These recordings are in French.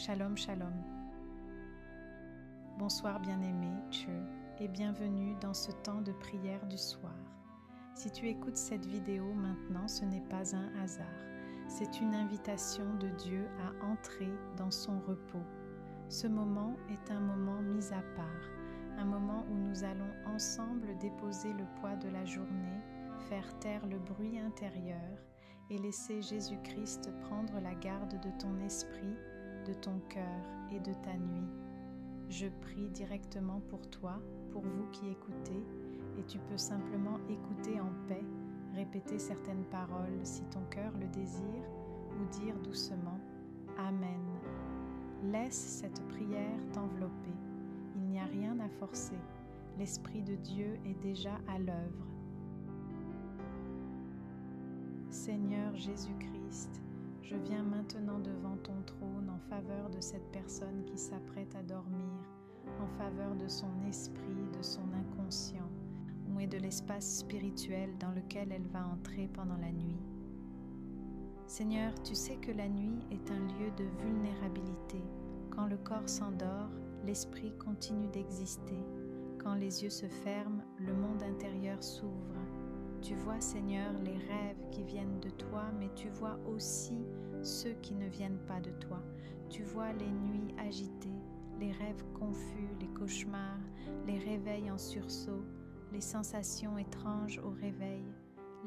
Shalom, shalom. Bonsoir bien-aimé, Tcheu, et bienvenue dans ce temps de prière du soir. Si tu écoutes cette vidéo maintenant, ce n'est pas un hasard. C'est une invitation de Dieu à entrer dans son repos. Ce moment est un moment mis à part, un moment où nous allons ensemble déposer le poids de la journée, faire taire le bruit intérieur et laisser Jésus-Christ prendre la garde de ton esprit, de ton cœur et de ta nuit. Je prie directement pour toi, pour vous qui écoutez, et tu peux simplement écouter en paix, répéter certaines paroles si ton cœur le désire, ou dire doucement « Amen ». Laisse cette prière t'envelopper. Il n'y a rien à forcer. L'Esprit de Dieu est déjà à l'œuvre. Seigneur Jésus-Christ, je viens maintenant devant ton trône en faveur de cette personne qui s'apprête à dormir, en faveur de son esprit, de son inconscient, et de l'espace spirituel dans lequel elle va entrer pendant la nuit. Seigneur, tu sais que la nuit est un lieu de vulnérabilité. Quand le corps s'endort, l'esprit continue d'exister. Quand les yeux se ferment, le monde intérieur s'ouvre. Tu vois, Seigneur, les rêves qui viennent de toi, mais tu vois aussi ceux qui ne viennent pas de toi. Tu vois les nuits agitées, les rêves confus, les cauchemars, les réveils en sursaut, les sensations étranges au réveil,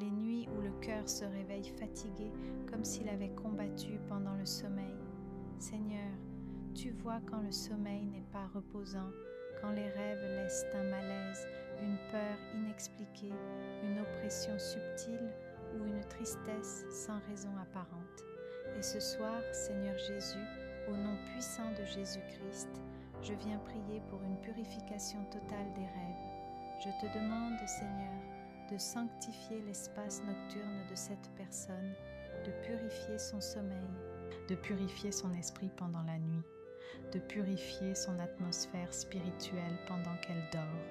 les nuits où le cœur se réveille fatigué comme s'il avait combattu pendant le sommeil. Seigneur, tu vois quand le sommeil n'est pas reposant, quand les rêves laissent un malaise, une peur inexpliquée, une oppression subtile ou une tristesse sans raison apparente. Et ce soir, Seigneur Jésus, au nom puissant de Jésus-Christ, je viens prier pour une purification totale des rêves. Je te demande, Seigneur, de sanctifier l'espace nocturne de cette personne, de purifier son sommeil, de purifier son esprit pendant la nuit, de purifier son atmosphère spirituelle pendant qu'elle dort.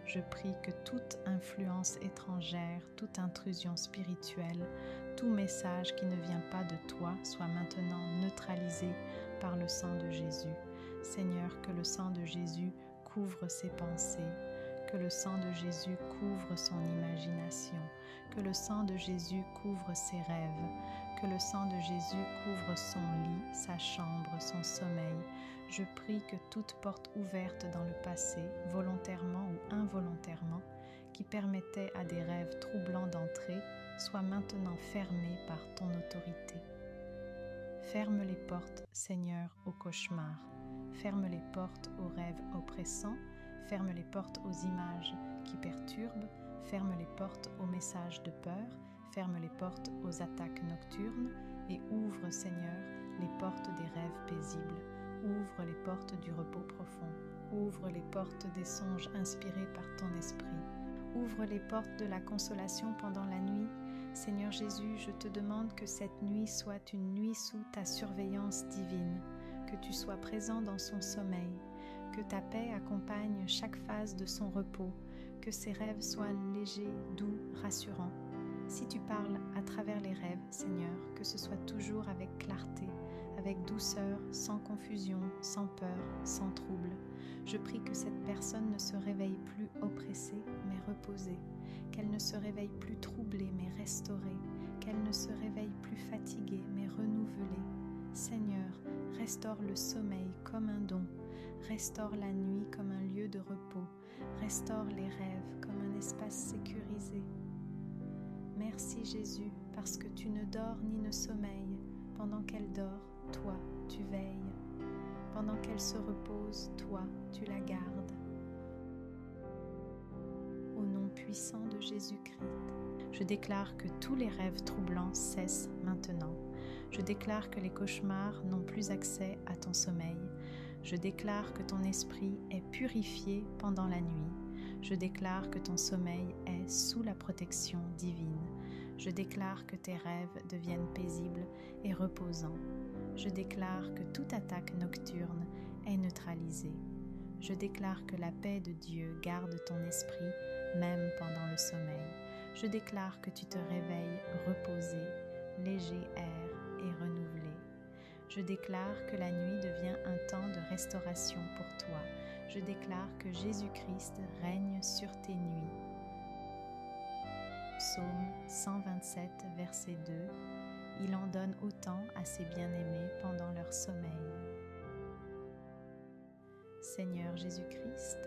Je prie que toute influence étrangère, toute intrusion spirituelle, tout message qui ne vient pas de toi soit maintenant neutralisé par le sang de Jésus. Seigneur, que le sang de Jésus couvre ses pensées, que le sang de Jésus couvre son imagination, que le sang de Jésus couvre ses rêves, que le sang de Jésus couvre son lit, sa chambre, son sommeil. Je prie que toute porte ouverte dans le passé, volontairement ou involontairement, qui permettait à des rêves troublants d'entrer, soit maintenant fermée par ton autorité. Ferme les portes, Seigneur, aux cauchemars. Ferme les portes aux rêves oppressants. Ferme les portes aux images qui perturbent. Ferme les portes aux messages de peur. Ferme les portes aux attaques nocturnes. Et ouvre, Seigneur, les portes des rêves paisibles. Ouvre les portes du repos profond. Ouvre les portes des songes inspirés par ton esprit. Ouvre les portes de la consolation pendant la nuit. Seigneur Jésus, je te demande que cette nuit soit une nuit sous ta surveillance divine, que tu sois présent dans son sommeil, que ta paix accompagne chaque phase de son repos, que ses rêves soient légers, doux, rassurants. Si tu parles à travers les rêves, Seigneur, que ce soit toujours avec clarté, avec douceur, sans confusion, sans peur, sans trouble. Je prie que cette personne ne se réveille plus oppressée, mais reposée, qu'elle ne se réveille plus troublée, mais restaurée, qu'elle ne se réveille plus fatiguée, mais renouvelée. Seigneur, restaure le sommeil comme un don, restaure la nuit comme un lieu de repos, restaure les rêves comme un espace sécurisé. Merci Jésus, parce que tu ne dors ni ne sommeilles. Pendant qu'elle dort, toi, tu veilles. Pendant qu'elle se repose, toi, tu la gardes. Au nom puissant de Jésus-Christ, je déclare que tous les rêves troublants cessent maintenant. Je déclare que les cauchemars n'ont plus accès à ton sommeil. Je déclare que ton esprit est purifié pendant la nuit. Je déclare que ton sommeil est sous la protection divine. Je déclare que tes rêves deviennent paisibles et reposants. Je déclare que toute attaque nocturne est neutralisée. Je déclare que la paix de Dieu garde ton esprit même pendant le sommeil. Je déclare que tu te réveilles reposé, léger air et renouvelé. Je déclare que la nuit devient un temps de restauration pour toi. Je déclare que Jésus-Christ règne sur tes nuits. Psaume 127, verset 2. Il en donne autant à ses bien-aimés pendant leur sommeil. Seigneur Jésus-Christ,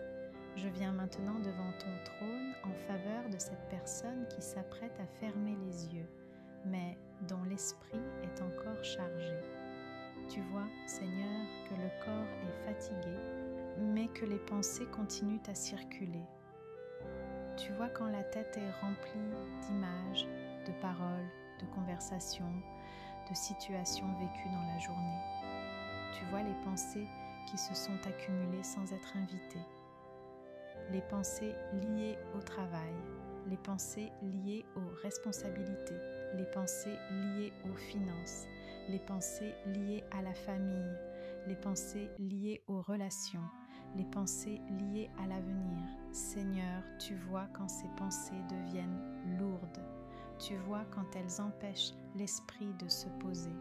je viens maintenant devant ton trône en faveur de cette personne qui s'apprête à fermer les yeux, mais dont l'esprit est encore chargé. Tu vois, Seigneur, que le corps est fatigué, mais que les pensées continuent à circuler. Tu vois quand la tête est remplie d'images, de paroles, de conversations, de situations vécues dans la journée. Tu vois les pensées qui se sont accumulées sans être invitées. Les pensées liées au travail, les pensées liées aux responsabilités, les pensées liées aux finances, les pensées liées à la famille, les pensées liées aux relations, les pensées liées à l'avenir. Seigneur, tu vois quand ces pensées deviennent lourdes. Tu vois quand elles empêchent l'esprit de se poser.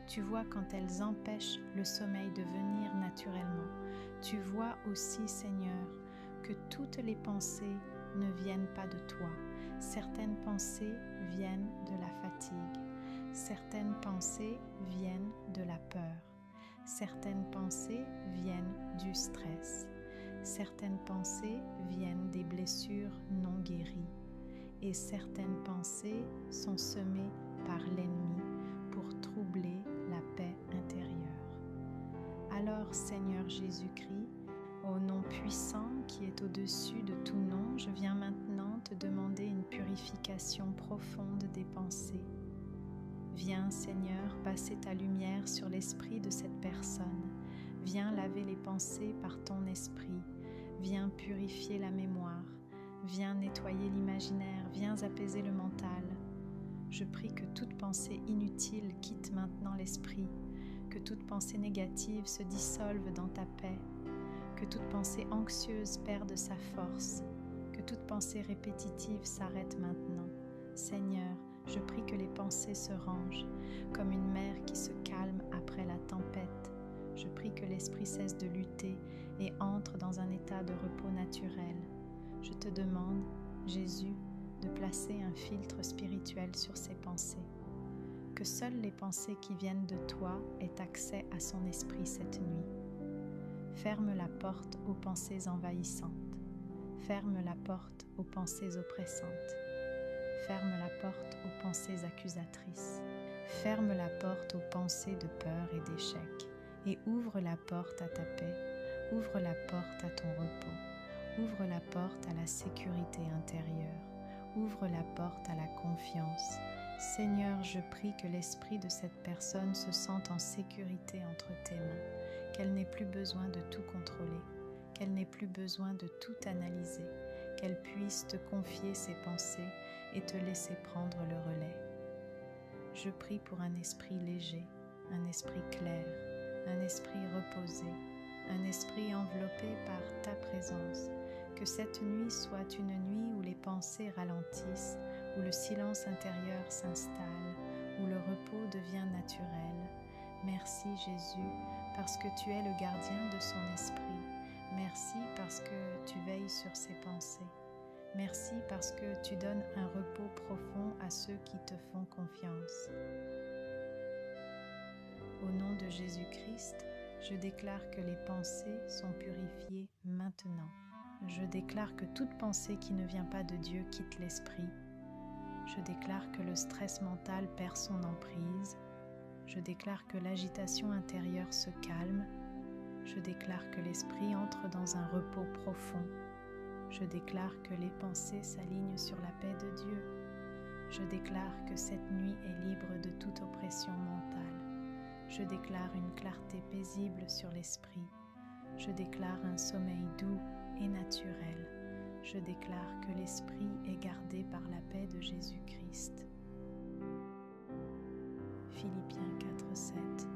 Tu vois quand elles empêchent le sommeil de venir naturellement. Tu vois aussi, Seigneur, que toutes les pensées ne viennent pas de toi. Certaines pensées viennent de la fatigue. Certaines pensées viennent de la peur. Certaines pensées viennent du stress. Certaines pensées viennent des blessures non guéries. Et certaines pensées sont semées par l'ennemi pour troubler la paix intérieure. Alors, Seigneur Jésus-Christ, au nom puissant qui est au-dessus de tout nom, je viens maintenant te demander une purification profonde des pensées. Viens, Seigneur, passer ta lumière sur l'esprit de cette personne. Viens laver les pensées par ton esprit. Viens purifier la mémoire. Viens nettoyer l'imaginaire. Viens apaiser le mental. Je prie que toute pensée inutile quitte maintenant l'esprit, que toute pensée négative se dissolve dans ta paix, que toute pensée anxieuse perde sa force, que toute pensée répétitive s'arrête maintenant. Seigneur, je prie que les pensées se rangent, comme une mer qui se calme après la tempête. Je prie que l'esprit cesse de lutter et entre dans un état de repos naturel. Je te demande, Jésus, de placer un filtre spirituel sur ces pensées. Que seules les pensées qui viennent de toi aient accès à son esprit cette nuit. Ferme la porte aux pensées envahissantes. Ferme la porte aux pensées oppressantes. Ferme la porte aux pensées accusatrices. Ferme la porte aux pensées de peur et d'échec. Et ouvre la porte à ta paix. Ouvre la porte à ton repos. Ouvre la porte à la sécurité intérieure. Ouvre la porte à la confiance. Seigneur, je prie que l'esprit de cette personne se sente en sécurité entre tes mains, qu'elle n'ait plus besoin de tout contrôler, qu'elle n'ait plus besoin de tout analyser, qu'elle puisse te confier ses pensées et te laisser prendre le relais. Je prie pour un esprit léger, un esprit clair, un esprit reposé, un esprit enveloppé par ta présence. Que cette nuit soit une nuit où les pensées ralentissent, où le silence intérieur s'installe, où le repos devient naturel. Merci Jésus, parce que tu es le gardien de son esprit. Merci parce que tu veilles sur ses pensées. Merci parce que tu donnes un repos profond à ceux qui te font confiance. Au nom de Jésus-Christ, je déclare que les pensées sont purifiées maintenant. Je déclare que toute pensée qui ne vient pas de Dieu quitte l'esprit. Je déclare que le stress mental perd son emprise. Je déclare que l'agitation intérieure se calme. Je déclare que l'esprit entre dans un repos profond. Je déclare que les pensées s'alignent sur la paix de Dieu. Je déclare que cette nuit est libre de toute oppression mentale. Je déclare une clarté paisible sur l'esprit. Je déclare un sommeil doux et naturel. Je déclare que l'esprit est gardé par la paix de Jésus-Christ. Philippiens 4:7.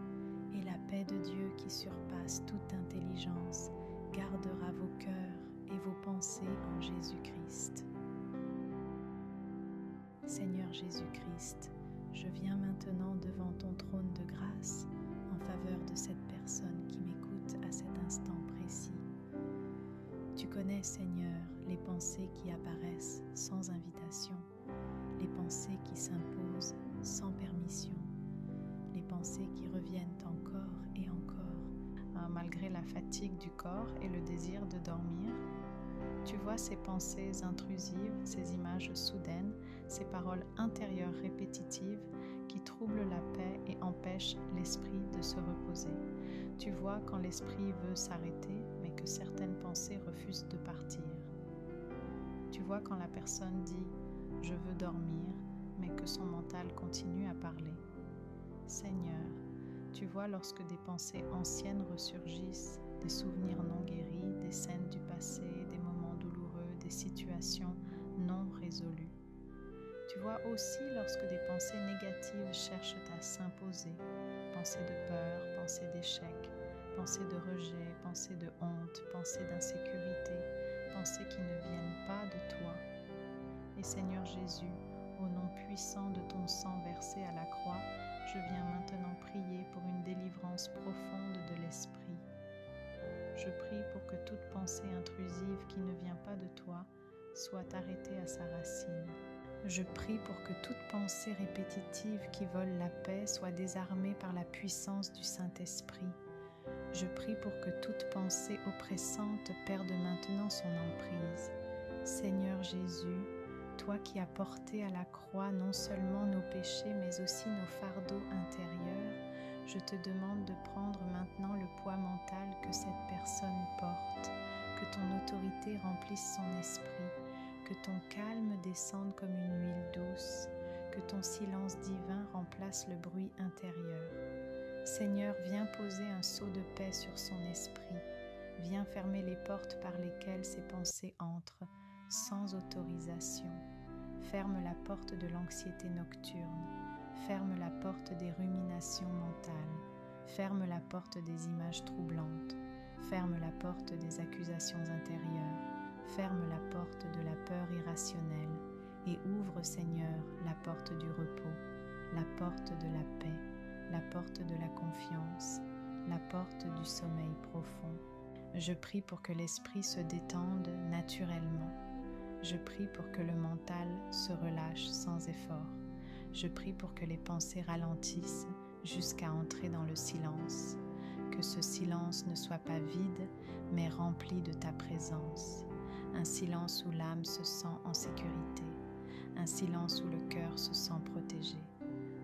Et la paix de Dieu qui surpasse toute intelligence gardera vos cœurs et vos pensées en Jésus-Christ. Seigneur Jésus-Christ, je viens maintenant devant ton trône de grâce en faveur connais, Seigneur, les pensées qui apparaissent sans invitation, les pensées qui s'imposent sans permission, les pensées qui reviennent encore et encore, malgré la fatigue du corps et le désir de dormir. Tu vois ces pensées intrusives, ces images soudaines, ces paroles intérieures répétitives qui troublent la paix et empêchent l'esprit de se reposer. Tu vois quand l'esprit veut s'arrêter, mais que certaines pensées refusent de partir. Tu vois quand la personne dit « je veux dormir », mais que son mental continue à parler. Seigneur, tu vois lorsque des pensées anciennes ressurgissent, des souvenirs non guéris, des scènes du passé, des moments douloureux, des situations non résolues. Tu vois aussi lorsque des pensées négatives cherchent à s'imposer, pensées de peur, pensées d'échec, pensées de rejet, pensées de honte, pensées d'insécurité, pensées qui ne viennent pas de toi. Et Seigneur Jésus, au nom puissant de ton sang versé à la croix, je viens maintenant prier pour une délivrance profonde de l'esprit. Je prie pour que toute pensée intrusive qui ne vient pas de toi soit arrêtée à sa racine. Je prie pour que toute pensée répétitive qui vole la paix soit désarmée par la puissance du Saint-Esprit. Je prie pour que toute pensée oppressante perde maintenant son emprise. Seigneur Jésus, toi qui as porté à la croix non seulement nos péchés mais aussi nos fardeaux intérieurs, je te demande de prendre maintenant le poids mental que cette personne porte, que ton autorité remplisse son esprit, que ton calme descende comme une huile douce, que ton silence divin remplace le bruit intérieur. Seigneur, viens poser un sceau de paix sur son esprit, viens fermer les portes par lesquelles ses pensées entrent, sans autorisation. Ferme la porte de l'anxiété nocturne, ferme la porte des ruminations mentales, ferme la porte des images troublantes, ferme la porte des accusations intérieures, ferme la porte de la peur irrationnelle et ouvre, Seigneur, la porte du repos, la porte de la paix, la porte de la confiance, la porte du sommeil profond. Je prie pour que l'esprit se détende naturellement. Je prie pour que le mental se relâche sans effort. Je prie pour que les pensées ralentissent jusqu'à entrer dans le silence. Que ce silence ne soit pas vide, mais rempli de ta présence. Un silence où l'âme se sent en sécurité. Un silence où le cœur se sent protégé.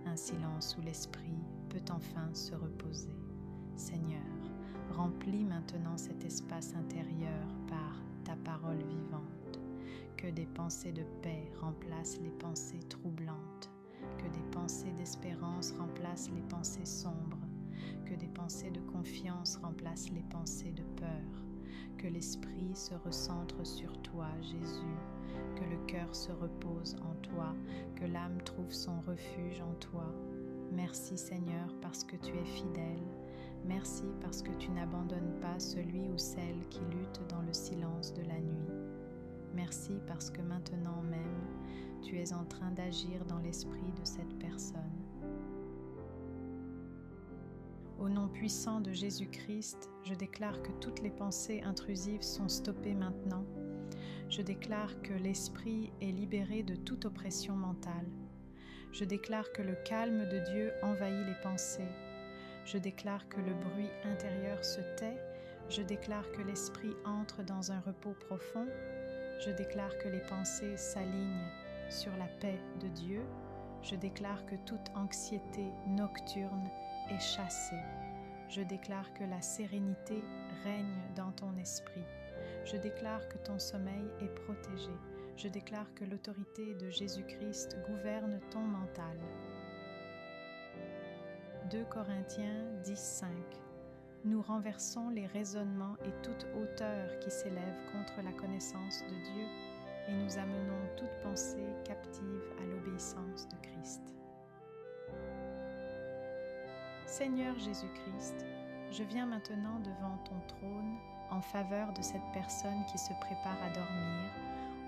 Un silence où l'esprit peut enfin se reposer. Seigneur, remplis maintenant cet espace intérieur par ta parole vivante. Que des pensées de paix remplacent les pensées troublantes. Que des pensées d'espérance remplacent les pensées sombres. Que des pensées de confiance remplacent les pensées de peur. Que l'esprit se recentre sur toi, Jésus. Que le cœur se repose en toi. Que l'âme trouve son refuge en toi. Merci Seigneur parce que tu es fidèle. Merci parce que tu n'abandonnes pas celui ou celle qui lutte dans le silence de la nuit. Merci parce que maintenant même, tu es en train d'agir dans l'esprit de cette personne. Au nom puissant de Jésus-Christ, je déclare que toutes les pensées intrusives sont stoppées maintenant. Je déclare que l'esprit est libéré de toute oppression mentale. Je déclare que le calme de Dieu envahit les pensées. Je déclare que le bruit intérieur se tait. Je déclare que l'esprit entre dans un repos profond. Je déclare que les pensées s'alignent sur la paix de Dieu. Je déclare que toute anxiété nocturne est chassée. Je déclare que la sérénité règne dans ton esprit. Je déclare que ton sommeil est protégé. Je déclare que l'autorité de Jésus-Christ gouverne ton mental. 2 Corinthiens 10:5. Nous renversons les raisonnements et toute hauteur qui s'élève contre la connaissance de Dieu et nous amenons toute pensée captive à l'obéissance de Christ. Seigneur Jésus-Christ, je viens maintenant devant ton trône en faveur de cette personne qui se prépare à dormir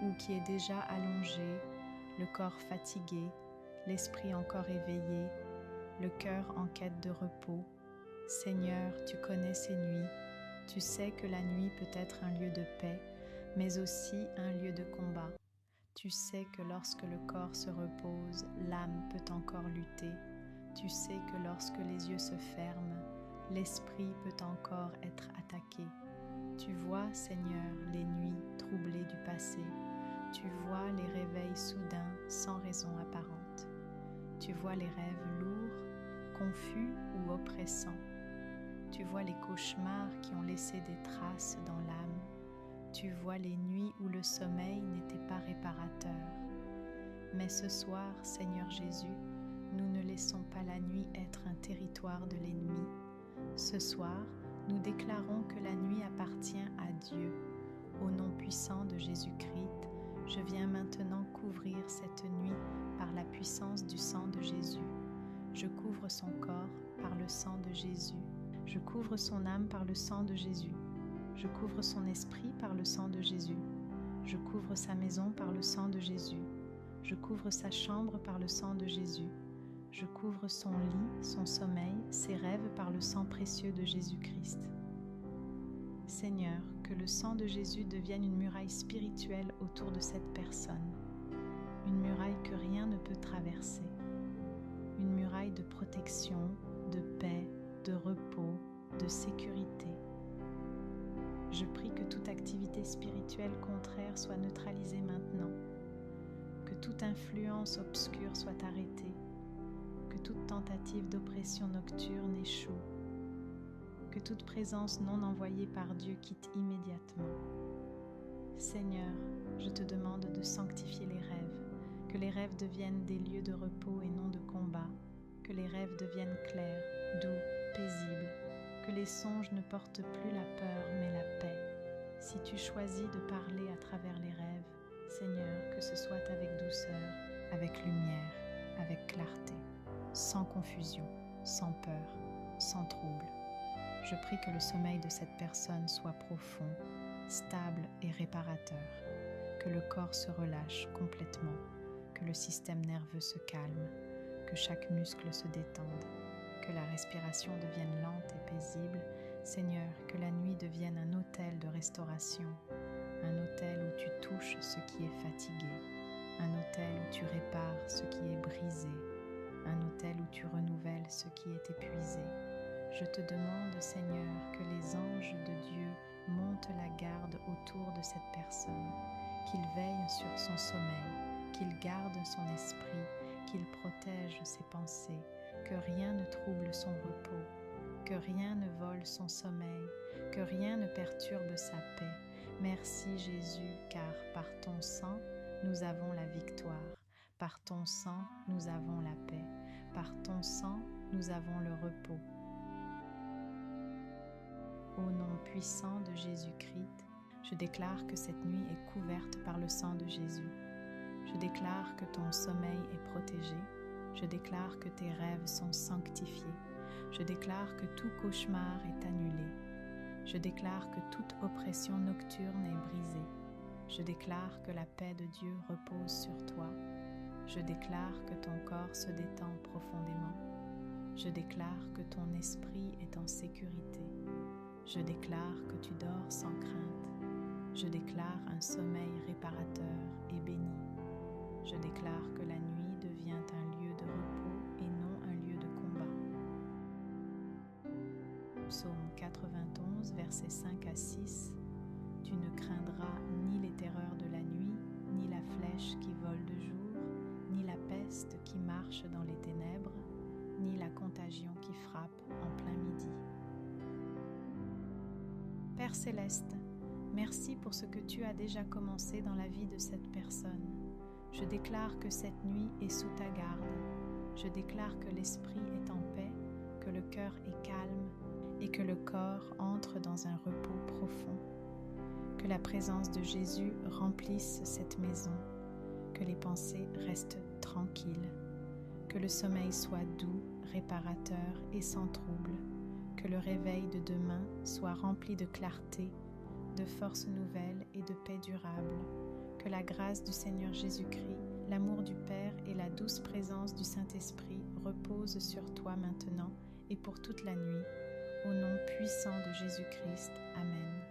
ou qui est déjà allongée, le corps fatigué, l'esprit encore éveillé, le cœur en quête de repos. Seigneur, tu connais ces nuits, tu sais que la nuit peut être un lieu de paix, mais aussi un lieu de combat. Tu sais que lorsque le corps se repose, l'âme peut encore lutter. Tu sais que lorsque les yeux se ferment, l'esprit peut encore être attaqué. Tu vois, Seigneur, les nuits troublées du passé. Tu vois les réveils soudains sans raison apparente. Tu vois les rêves lourds, confus ou oppressants. Tu vois les cauchemars qui ont laissé des traces dans l'âme. Tu vois les nuits où le sommeil n'était pas réparateur. Mais ce soir, Seigneur Jésus, nous ne laissons pas la nuit être un territoire de l'ennemi. Ce soir, nous déclarons que la nuit appartient à Dieu. Au nom puissant de Jésus-Christ, je viens maintenant couvrir cette nuit par la puissance du sang de Jésus. Je couvre son corps par le sang de Jésus. Je couvre son âme par le sang de Jésus. Je couvre son esprit par le sang de Jésus. Je couvre sa maison par le sang de Jésus. Je couvre sa chambre par le sang de Jésus. Je couvre son lit, son sommeil, ses rêves par le sang précieux de Jésus-Christ. Seigneur, que le sang de Jésus devienne une muraille spirituelle autour de cette personne. Une muraille que rien ne peut traverser. Une muraille de protection, de paix, de repos, de sécurité. Je prie que toute activité spirituelle contraire soit neutralisée maintenant, que toute influence obscure soit arrêtée, que toute tentative d'oppression nocturne échoue, que toute présence non envoyée par Dieu quitte immédiatement. Seigneur, je te demande de sanctifier les rêves, que les rêves deviennent des lieux de repos et non de combat, que les rêves deviennent clairs, doux, paisibles, que les songes ne portent plus la peur mais la paix. Si tu choisis de parler à travers les rêves, Seigneur, que ce soit avec douceur, avec lumière, avec clarté, sans confusion, sans peur, sans trouble. Je prie que le sommeil de cette personne soit profond, stable et réparateur, que le corps se relâche complètement, que le système nerveux se calme, que chaque muscle se détende, que la respiration devienne lente et paisible. Seigneur, que la nuit devienne un autel de restauration, un autel où tu touches ce qui est fatigué, un autel où tu répares ce qui est brisé, un autel où tu renouvelles ce qui est épuisé. Je te demande, Seigneur, que les anges de Dieu montent la garde autour de cette personne, qu'ils veillent sur son sommeil, qu'ils gardent son esprit, qu'ils protègent ses pensées, que rien ne trouble son repos, que rien ne vole son sommeil, que rien ne perturbe sa paix. Merci Jésus, car par ton sang, nous avons la victoire. Par ton sang, nous avons la paix. Par ton sang, nous avons le repos. Au nom puissant de Jésus-Christ, je déclare que cette nuit est couverte par le sang de Jésus. Je déclare que ton sommeil est protégé. Je déclare que tes rêves sont sanctifiés. Je déclare que tout cauchemar est annulé. Je déclare que toute oppression nocturne est brisée. Je déclare que la paix de Dieu repose sur toi. Je déclare que ton corps se détend profondément. Je déclare que ton esprit est en sécurité. Je déclare que tu dors sans crainte. Je déclare un sommeil réparateur et béni. Je déclare que la nuit devient un lieu de repos et non un lieu de combat. Psaume 91, versets 5 à 6. Tu ne craindras ni les terreurs de la nuit, ni la flèche qui vole de jour, ni la peste qui marche dans les ténèbres, ni la contagion qui frappe en plein midi. Père Céleste, merci pour ce que tu as déjà commencé dans la vie de cette personne. Je déclare que cette nuit est sous ta garde. Je déclare que l'esprit est en paix, que le cœur est calme et que le corps entre dans un repos profond. Que la présence de Jésus remplisse cette maison, que les pensées restent tranquilles, que le sommeil soit doux, réparateur et sans trouble, que le réveil de demain soit rempli de clarté, de force nouvelle et de paix durable. Que la grâce du Seigneur Jésus-Christ, l'amour du Père et la douce présence du Saint-Esprit reposent sur toi maintenant et pour toute la nuit. Au nom puissant de Jésus-Christ. Amen.